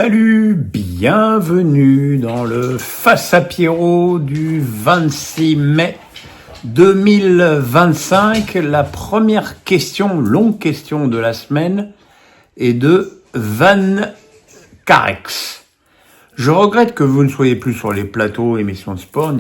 Salut, bienvenue dans le Face à Pierrot du 26 mai 2025. La première question, longue question de la semaine, est de Van Carex. Je regrette que vous ne soyez plus sur les plateaux, émissions de sport,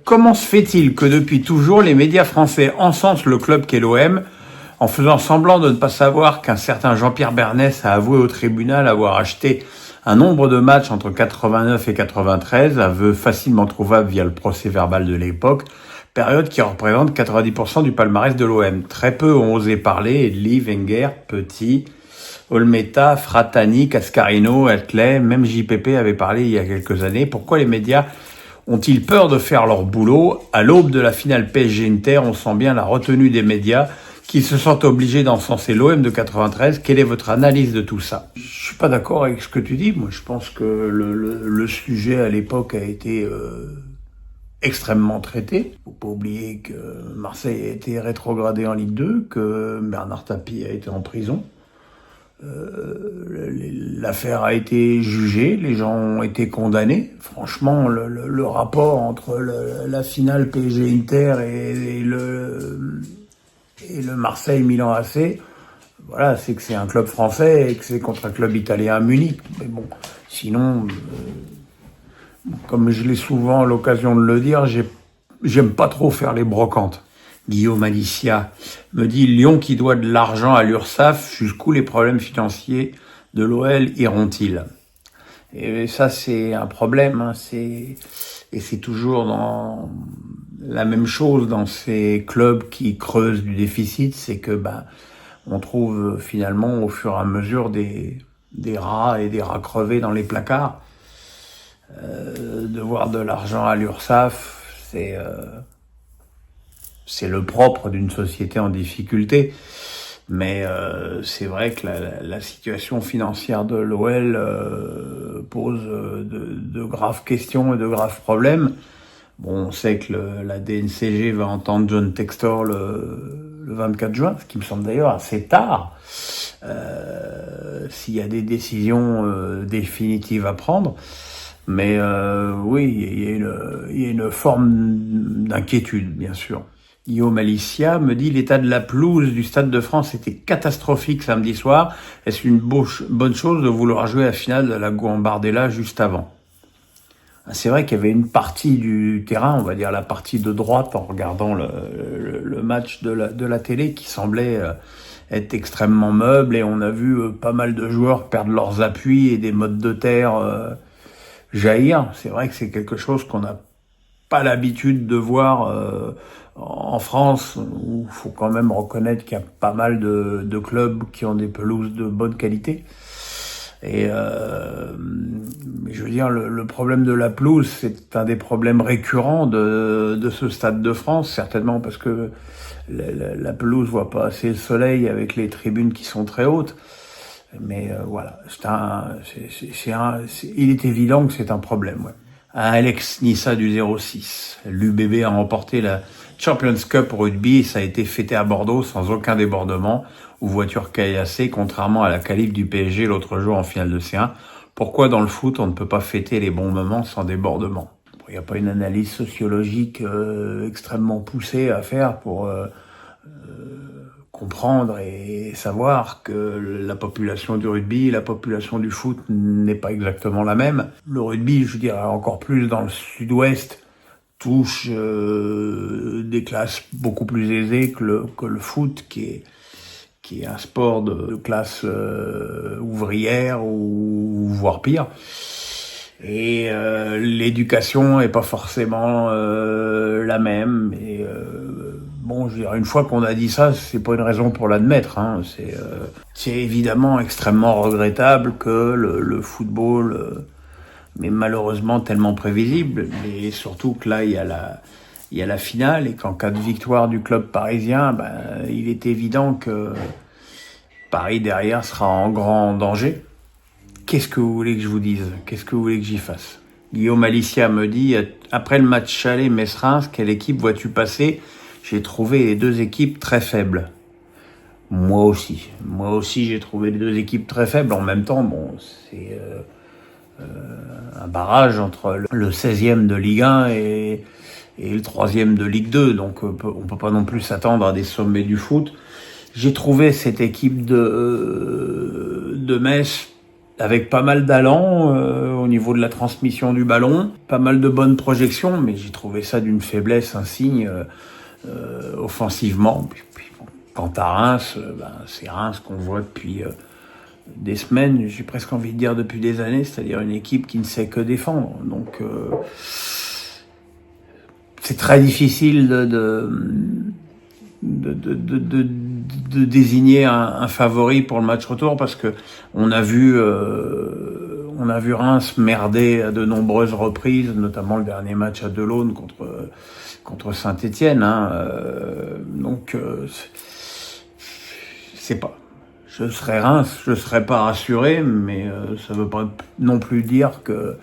comment se fait-il que depuis toujours, les médias français encensent le club qu'est l'OM en faisant semblant de ne pas savoir qu'un certain Jean-Pierre Bernès a avoué au tribunal avoir acheté un nombre de matchs entre 89 et 93, aveu facilement trouvable via le procès-verbal de l'époque, période qui représente 90% du palmarès de l'OM. Très peu ont osé parler, Edli, Wenger, Petit, Olmeta, Fratani, Cascarino, Atley, même JPP avait parlé il y a quelques années. Pourquoi les médias ont-ils peur de faire leur boulot? À l'aube de la finale PSG-Inter, on sent bien la retenue des médias qui se sentent obligés d'encenser l'OM de 93. Quelle est votre analyse de tout ça? Je suis pas d'accord avec ce que tu dis. Moi, je pense que le sujet à l'époque a été extrêmement traité. Faut pas oublier que Marseille a été rétrogradé en Ligue 2, que Bernard Tapie a été en prison. L'affaire a été jugée, les gens ont été condamnés. Franchement, le rapport entre la finale PSG-Inter et le Marseille-Milan AC, voilà, c'est que c'est un club français et que c'est contre un club italien à Munich. Mais bon, sinon, comme je l'ai souvent l'occasion de le dire, j'aime pas trop faire les brocantes. Guillaume Alicia me dit Lyon qui doit de l'argent à l'URSSAF, jusqu'où les problèmes financiers de l'OL iront-ils? Et ça, c'est un problème, hein, et c'est toujours dans la même chose dans ces clubs qui creusent du déficit, c'est que on trouve finalement au fur et à mesure des rats et des rats crevés dans les placards. Devoir de l'argent à l'URSSAF, c'est le propre d'une société en difficulté. Mais c'est vrai que la situation financière de l'OL pose de graves questions et de graves problèmes. Bon, on sait que la DNCG va entendre John Textor le 24 juin, ce qui me semble d'ailleurs assez tard, s'il y a des décisions définitives à prendre. Mais oui, il y a une forme d'inquiétude, bien sûr. Guillaume Alicia me dit l'état de la pelouse du Stade de France était catastrophique samedi soir. Est-ce une bonne chose de vouloir jouer la finale de la Gambardella juste avant? C'est vrai qu'il y avait une partie du terrain, on va dire la partie de droite, en regardant le match de la télé, qui semblait être extrêmement meuble, et on a vu pas mal de joueurs perdre leurs appuis et des modes de terre jaillir. C'est vrai que c'est quelque chose qu'on n'a pas l'habitude de voir en France, où il faut quand même reconnaître qu'il y a pas mal de clubs qui ont des pelouses de bonne qualité. Et je veux dire, le problème de la pelouse, c'est un des problèmes récurrents de ce Stade de France, certainement parce que la pelouse voit pas assez le soleil avec les tribunes qui sont très hautes. Mais voilà, il est évident que c'est un problème. Ouais. Alex Nissa du 06. L'UBB a remporté la Champions Cup rugby et ça a été fêté à Bordeaux sans aucun débordement ou voiture caillassée, contrairement à la qualif du PSG l'autre jour en finale de C1. Pourquoi dans le foot on ne peut pas fêter les bons moments sans débordement? Il n'y a pas une analyse sociologique extrêmement poussée à faire pour comprendre et savoir que la population du rugby et la population du foot n'est pas exactement la même. Le rugby, je dirais encore plus dans le sud-ouest, touche des classes beaucoup plus aisées que le foot, qui est un sport de classe ouvrière ou voire pire. Et l'éducation est pas forcément la même. Et bon, je veux dire, une fois qu'on a dit ça, c'est pas une raison pour l'admettre. Hein. C'est évidemment extrêmement regrettable que le football, mais malheureusement tellement prévisible, et surtout que là il y a la finale, et qu'en cas de victoire du club parisien, il est évident que Paris derrière sera en grand danger. Qu'est-ce que vous voulez que je vous dise? Qu'est-ce que vous voulez que j'y fasse? Guillaume Alicia me dit, après le match Chalet-Metz-Reims, quelle équipe vois-tu passer? J'ai trouvé les deux équipes très faibles. Moi aussi, j'ai trouvé les deux équipes très faibles. En même temps, bon, c'est un barrage entre le 16e de Ligue 1 et le 3e de Ligue 2. Donc on peut pas non plus s'attendre à des sommets du foot. J'ai trouvé cette équipe de Metz avec pas mal d'allant au niveau de la transmission du ballon, pas mal de bonnes projections, mais j'ai trouvé ça d'une faiblesse insigne offensivement. Puis, bon, quant à Reims, c'est Reims qu'on voit depuis des semaines, j'ai presque envie de dire depuis des années, c'est-à-dire une équipe qui ne sait que défendre. Donc c'est très difficile de désigner un favori pour le match retour parce que on a vu Reims merder à de nombreuses reprises, notamment le dernier match à Delaune contre Saint-Étienne. Donc c'est pas. Je serais Reims, je serais pas rassuré, mais ça veut pas non plus dire que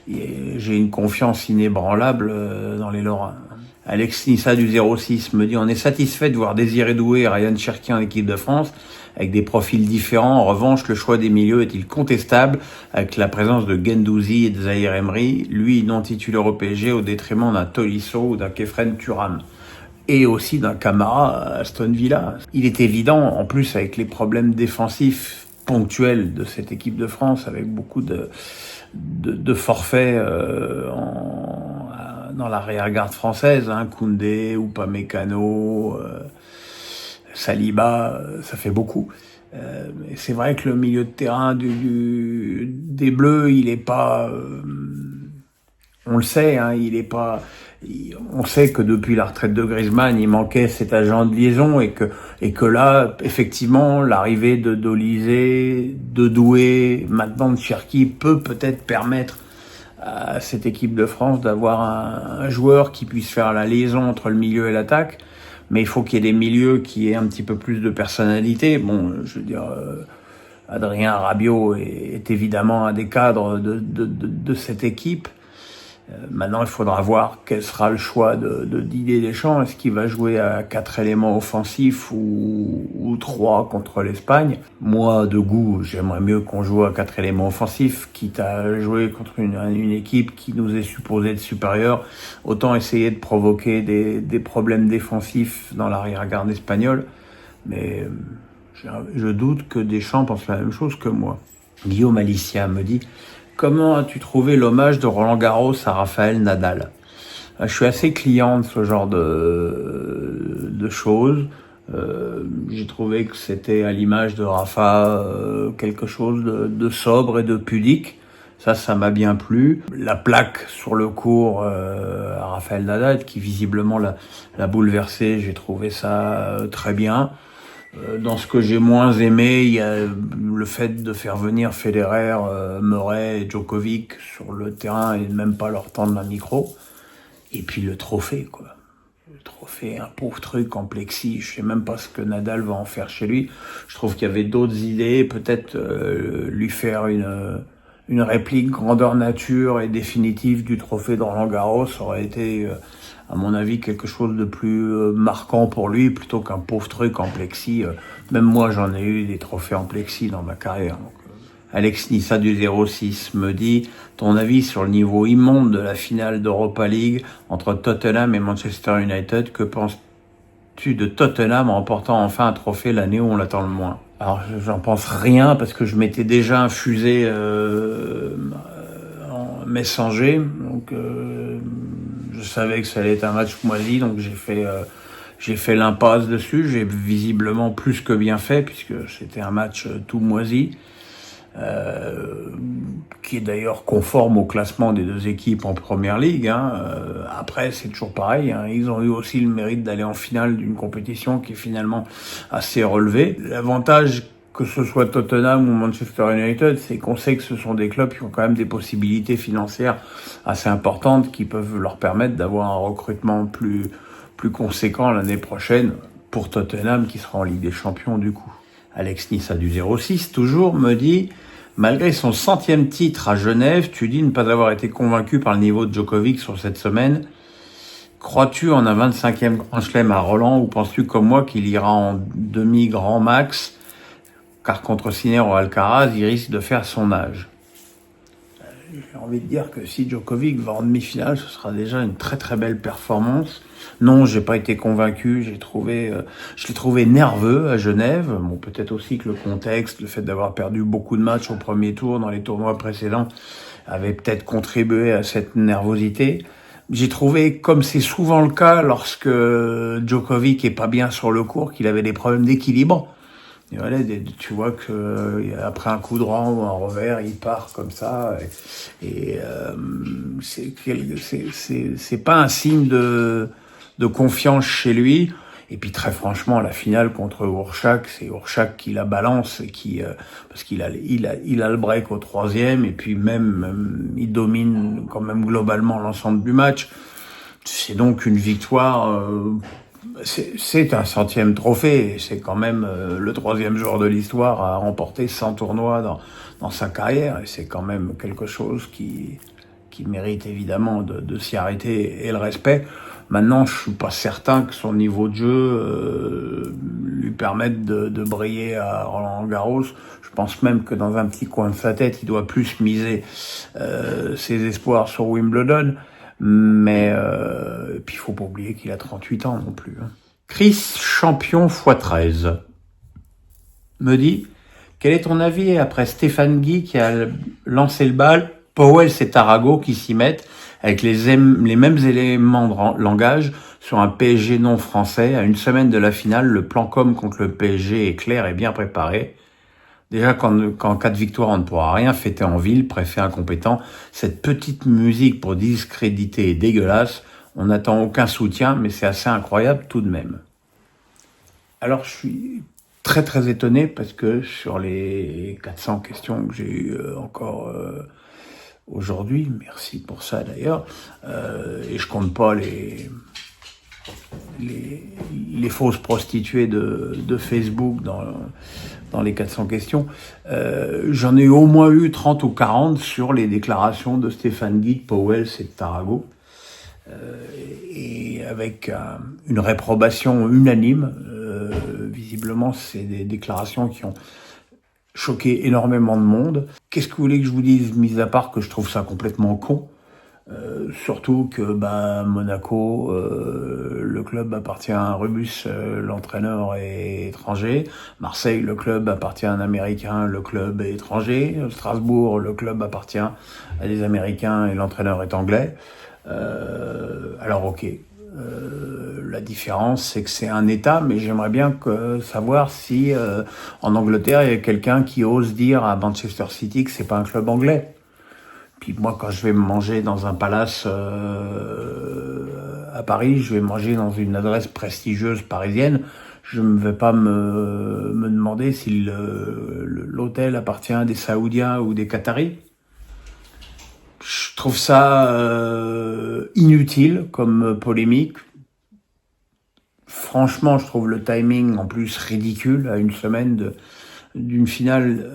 j'ai une confiance inébranlable dans les Lorrains. Alex Nissa du 06 me dit: on est satisfait de voir Désiré Doué et Ryan Cherki en équipe de France, avec des profils différents. En revanche, le choix des milieux est-il contestable, avec la présence de Guendouzi et de Zahir Emery, lui non titulaire au PSG, au détriment d'un Tolisso ou d'un Kefren Thuram et aussi d'un Camara à Aston Villa. Il est évident, en plus avec les problèmes défensifs ponctuels de cette équipe de France, avec beaucoup de forfaits dans l'arrière-garde française, Koundé, Upamecano, Saliba, ça fait beaucoup. C'est vrai que le milieu de terrain des Bleus, il est pas... on le sait, il est pas... On sait que depuis la retraite de Griezmann, il manquait cet agent de liaison et que là, effectivement, l'arrivée de Dolizé, de Doué, maintenant de Cherki peut-être permettre à cette équipe de France d'avoir un joueur qui puisse faire la liaison entre le milieu et l'attaque. Mais il faut qu'il y ait des milieux qui aient un petit peu plus de personnalité. Bon, je veux dire, Adrien Rabiot est évidemment un des cadres de cette équipe. Maintenant, il faudra voir quel sera le choix de Didier Deschamps. Est-ce qu'il va jouer à 4 éléments offensifs ou 3 contre l'Espagne? Moi, de goût, j'aimerais mieux qu'on joue à 4 éléments offensifs, quitte à jouer contre une équipe qui nous est supposée être supérieure. Autant essayer de provoquer des problèmes défensifs dans l'arrière-garde espagnole. Mais je doute que Deschamps pense la même chose que moi. Guillaume Alicia me dit: comment as-tu trouvé l'hommage de Roland Garros à Raphaël Nadal? Je suis assez client de ce genre de choses. J'ai trouvé que c'était à l'image de Rafa quelque chose de sobre et de pudique. Ça m'a bien plu. La plaque sur le court à Raphaël Nadal, qui visiblement l'a bouleversé, j'ai trouvé ça très bien. Dans ce que j'ai moins aimé, il y a le fait de faire venir Federer, Murray et Djokovic sur le terrain et même pas leur tendre un micro. Et puis le trophée, quoi. Le trophée, un pauvre truc en plexi. Je sais même pas ce que Nadal va en faire chez lui. Je trouve qu'il y avait d'autres idées. Peut-être lui faire une réplique grandeur nature et définitive du trophée de Roland Garros aurait été... à mon avis, quelque chose de plus marquant pour lui, plutôt qu'un pauvre truc en plexi. Même moi, j'en ai eu des trophées en plexi dans ma carrière. Donc, Alex Nissa du 06 me dit: ton avis sur le niveau immonde de la finale d'Europa League entre Tottenham et Manchester United. Que penses-tu de Tottenham en remportant enfin un trophée l'année où on l'attend le moins? Alors, j'en pense rien parce que je m'étais déjà infusé en Messenger, donc je savais que ça allait être un match moisi, donc j'ai fait l'impasse dessus. J'ai visiblement plus que bien fait puisque c'était un match tout moisi, qui est d'ailleurs conforme au classement des deux équipes en Première Ligue. Après, c'est toujours pareil. Ils ont eu aussi le mérite d'aller en finale d'une compétition qui est finalement assez relevée. L'avantage, que ce soit Tottenham ou Manchester United, c'est qu'on sait que ce sont des clubs qui ont quand même des possibilités financières assez importantes qui peuvent leur permettre d'avoir un recrutement plus conséquent l'année prochaine pour Tottenham qui sera en Ligue des Champions du coup. Alex Nissa du 06 toujours me dit: malgré son 100e titre à Genève, tu dis ne pas avoir été convaincu par le niveau de Djokovic sur cette semaine. Crois-tu en un 25e Grand Chelem à Roland ou penses-tu comme moi qu'il ira en demi-grand max, car contre Sinner ou Alcaraz, il risque de faire son âge? J'ai envie de dire que si Djokovic va en demi-finale, ce sera déjà une très très belle performance. Non, j'ai pas été convaincu. Je l'ai trouvé nerveux à Genève. Bon, peut-être aussi que le contexte, le fait d'avoir perdu beaucoup de matchs au premier tour dans les tournois précédents, avait peut-être contribué à cette nervosité. J'ai trouvé, comme c'est souvent le cas lorsque Djokovic est pas bien sur le court, qu'il avait des problèmes d'équilibre. Et voilà, tu vois que après un coup droit ou un revers, il part comme ça. C'est pas un signe de confiance chez lui. Et puis très franchement, la finale contre Urshak, c'est Urshak qui la balance et parce qu'il a le break au troisième et puis même il domine quand même globalement l'ensemble du match. C'est donc une victoire. C'est un 100e trophée. C'est quand même le 3e joueur de l'histoire à remporter 100 tournois dans sa carrière. Et c'est quand même quelque chose qui mérite évidemment de s'y arrêter et le respect. Maintenant, je suis pas certain que son niveau de jeu lui permette de briller à Roland-Garros. Je pense même que dans un petit coin de sa tête, il doit plus miser ses espoirs sur Wimbledon. Mais puis il faut pas oublier qu'il a 38 ans non plus. Chris, champion x13, me dit: quel est ton avis après Stéphane Guy qui a lancé le bal, Powell et Tarago qui s'y mettent avec les mêmes éléments de langage sur un PSG non français à une semaine de la finale? Le plan com contre le PSG est clair et bien préparé. Déjà, qu'en cas de victoire, on ne pourra rien fêter en ville, préfet incompétent. Cette petite musique pour discréditer est dégueulasse. On n'attend aucun soutien, mais c'est assez incroyable tout de même. Alors, je suis très très étonné parce que sur les 400 questions que j'ai eues encore aujourd'hui, merci pour ça d'ailleurs, et je compte pas les fausses prostituées de Facebook dans les 400 questions, j'en ai au moins eu 30 ou 40 sur les déclarations de Stéphane Guy, de Powell et de Tarago, et avec une réprobation unanime. Visiblement, c'est des déclarations qui ont choqué énormément de monde. Qu'est-ce que vous voulez que je vous dise, mis à part que je trouve ça complètement con? Surtout que Monaco, le club appartient à un Rubus, l'entraîneur est étranger. Marseille, le club appartient à un Américain, le club est étranger. Strasbourg, le club appartient à des Américains et l'entraîneur est anglais. Alors ok, la différence c'est que c'est un État, mais j'aimerais bien savoir si en Angleterre il y a quelqu'un qui ose dire à Manchester City que c'est pas un club anglais. Puis moi, quand je vais me manger dans un palace à Paris, je vais manger dans une adresse prestigieuse parisienne. Je ne vais pas me demander si l'hôtel appartient à des Saoudiens ou des Qataris. Je trouve ça inutile comme polémique. Franchement, je trouve le timing en plus ridicule à une semaine d'une finale,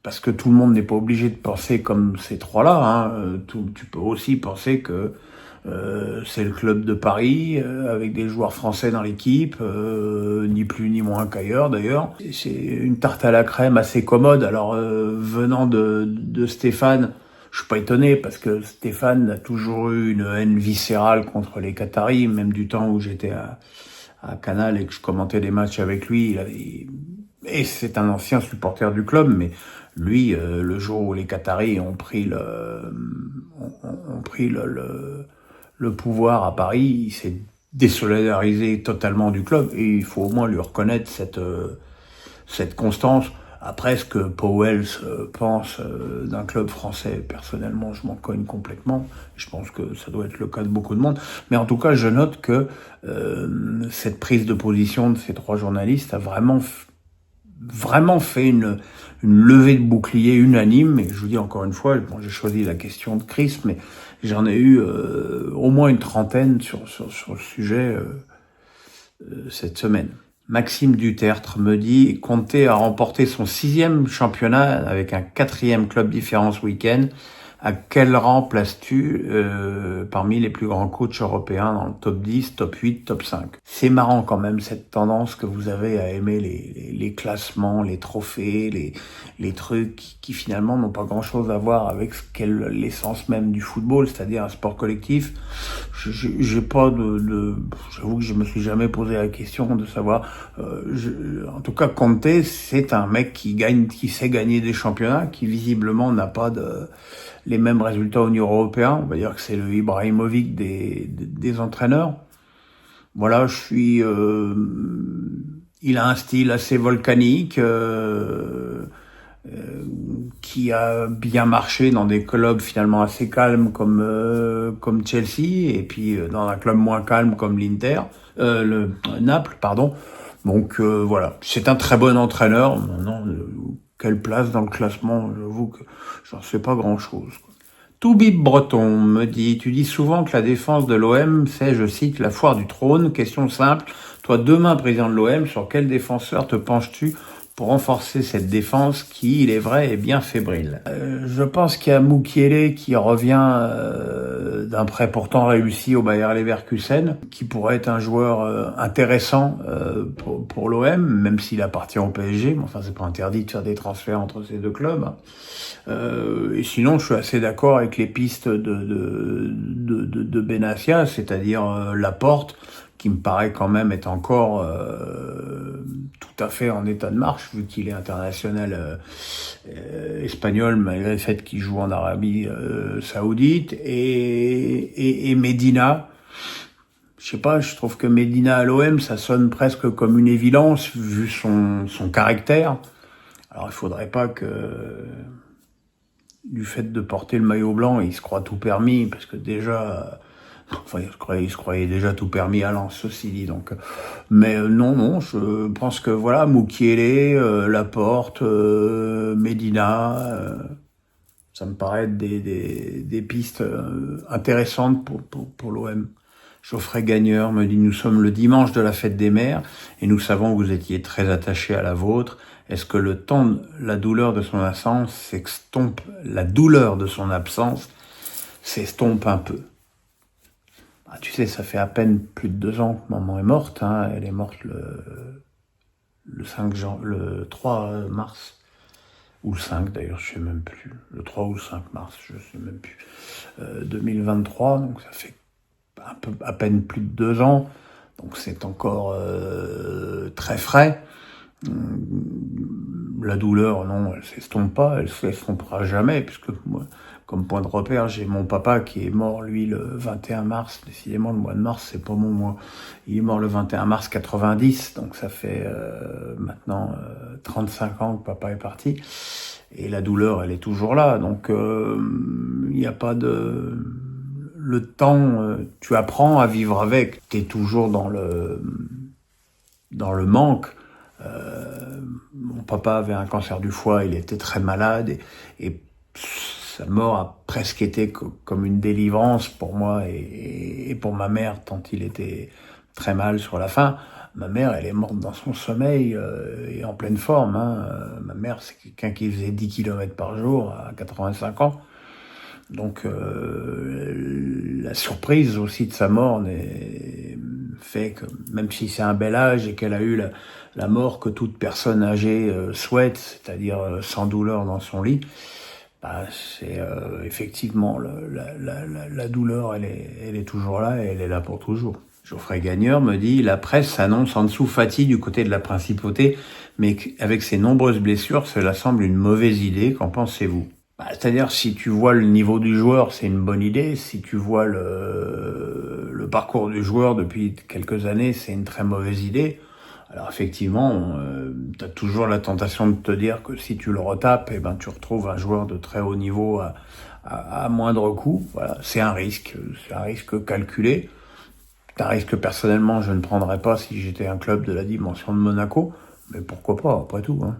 parce que tout le monde n'est pas obligé de penser comme ces trois-là. Hein. Tu peux aussi penser que c'est le club de Paris, avec des joueurs français dans l'équipe, ni plus ni moins qu'ailleurs d'ailleurs. C'est une tarte à la crème assez commode. Alors venant de Stéphane, je suis pas étonné parce que Stéphane a toujours eu une haine viscérale contre les Qataris, même du temps où j'étais à Canal et que je commentais des matchs avec lui. Et c'est un ancien supporter du club, mais lui, le jour où les Qataris ont pris le pouvoir à Paris, il s'est désolidarisé totalement du club, et il faut au moins lui reconnaître cette constance. Après, ce que Powell pense d'un club français, personnellement, je m'en cogne complètement. Je pense que ça doit être le cas de beaucoup de monde. Mais en tout cas, je note que cette prise de position de ces trois journalistes a vraiment fait une levée de bouclier unanime. Et je vous dis encore une fois, bon, j'ai choisi la question de Chris, mais j'en ai eu au moins une trentaine sur le sujet cette semaine. Maxime Dutertre me dit: Conte a remporté son 6e championnat avec un 4e club différent ce week-end. À quel rang places-tu parmi les plus grands coachs européens dans le top 10, top 8, top 5? C'est marrant quand même cette tendance que vous avez à aimer les classements, les trophées, les trucs qui finalement n'ont pas grand-chose à voir avec ce qu'est l'essence même du football, c'est-à-dire un sport collectif. J'ai pas j'avoue que je me suis jamais posé la question de savoir. En tout cas, Conte, c'est un mec qui sait gagner des championnats, qui visiblement n'a pas les mêmes résultats au niveau européen. On va dire que c'est le Ibrahimovic des entraîneurs. Voilà, il a un style assez volcanique, qui a bien marché dans des clubs finalement assez calmes comme Chelsea, et puis dans un club moins calme comme le Naples, pardon. Donc voilà, c'est un très bon entraîneur. Maintenant, quelle place dans le classement? J'avoue que j'en sais pas grand-chose. Toubib Breton me dit, tu dis souvent que la défense de l'OM, c'est, je cite, la foire du trône. Question simple, toi demain président de l'OM, sur quel défenseur te penches-tu pour renforcer cette défense qui, il est vrai, est bien fébrile? Je pense qu'il y a Mukiele qui revient d'un prêt pourtant réussi au Bayer Leverkusen, qui pourrait être un joueur intéressant pour l'OM, même s'il appartient au PSG. Mais enfin, c'est pas interdit de faire des transferts entre ces deux clubs. Et sinon, je suis assez d'accord avec les pistes de Benassia, c'est-à-dire Laporte, qui me paraît quand même être encore tout à fait en état de marche, vu qu'il est international espagnol, malgré le fait qu'il joue en Arabie Saoudite, et Medina. Je sais pas, je trouve que Medina à l'OM, ça sonne presque comme une évidence, vu son caractère. Alors il faudrait pas que, du fait de porter le maillot blanc, il se croit tout permis, parce que déjà... Enfin, il se croyait déjà tout permis à Lens, ceci dit. Donc, mais non, je pense que voilà, Mukiele, Laporte, Medina, ça me paraît être des pistes intéressantes pour l'OM. Geoffrey Gagneur me dit, nous sommes le dimanche de la fête des mères et nous savons que vous étiez très attaché à la vôtre. Est-ce que la douleur de son absence s'estompe un peu? Ah, tu sais, ça fait à peine plus de 2 ans que maman est morte. Hein. Elle est morte le 3 mars. Ou le 5 d'ailleurs, je sais même plus. Le 3 ou le 5 mars, je sais même plus. 2023, donc ça fait à peine plus de 2 ans. Donc c'est encore très frais. La douleur, non, elle s'estompe pas, elle s'estompera jamais, puisque moi, comme point de repère, j'ai mon papa qui est mort, lui, le 21 mars. Décidément, le mois de mars, c'est pas mon mois. Il est mort le 21 mars 90, donc ça fait maintenant 35 ans que papa est parti. Et la douleur, elle est toujours là. Donc, il n'y a pas de... Le temps, tu apprends à vivre avec. T'es toujours dans le manque. Mon papa avait un cancer du foie, il était très malade et sa mort a presque été comme une délivrance pour moi et pour ma mère, tant il était très mal sur la fin. Ma mère, elle est morte dans son sommeil et en pleine forme. Hein. Ma mère, c'est quelqu'un qui faisait 10 km par jour à 85 ans. Donc la surprise aussi de sa mort fait que même si c'est un bel âge et qu'elle a eu la mort que toute personne âgée souhaite, c'est-à-dire sans douleur dans son lit, bah, c'est effectivement la douleur, elle est toujours là et elle est là pour toujours. Geoffrey Gagneur me dit, la presse annonce Ansu Fati du côté de la principauté, mais avec ses nombreuses blessures, cela semble une mauvaise idée. Qu'en pensez-vous? C'est-à-dire, si tu vois le niveau du joueur, c'est une bonne idée. Si tu vois le parcours du joueur depuis quelques années, c'est une très mauvaise idée. Alors effectivement, tu as toujours la tentation de te dire que si tu le retapes, eh ben tu retrouves un joueur de très haut niveau à moindre coût. Voilà, c'est un risque calculé. C'est un risque que personnellement je ne prendrais pas si j'étais un club de la dimension de Monaco, mais pourquoi pas, après tout, hein.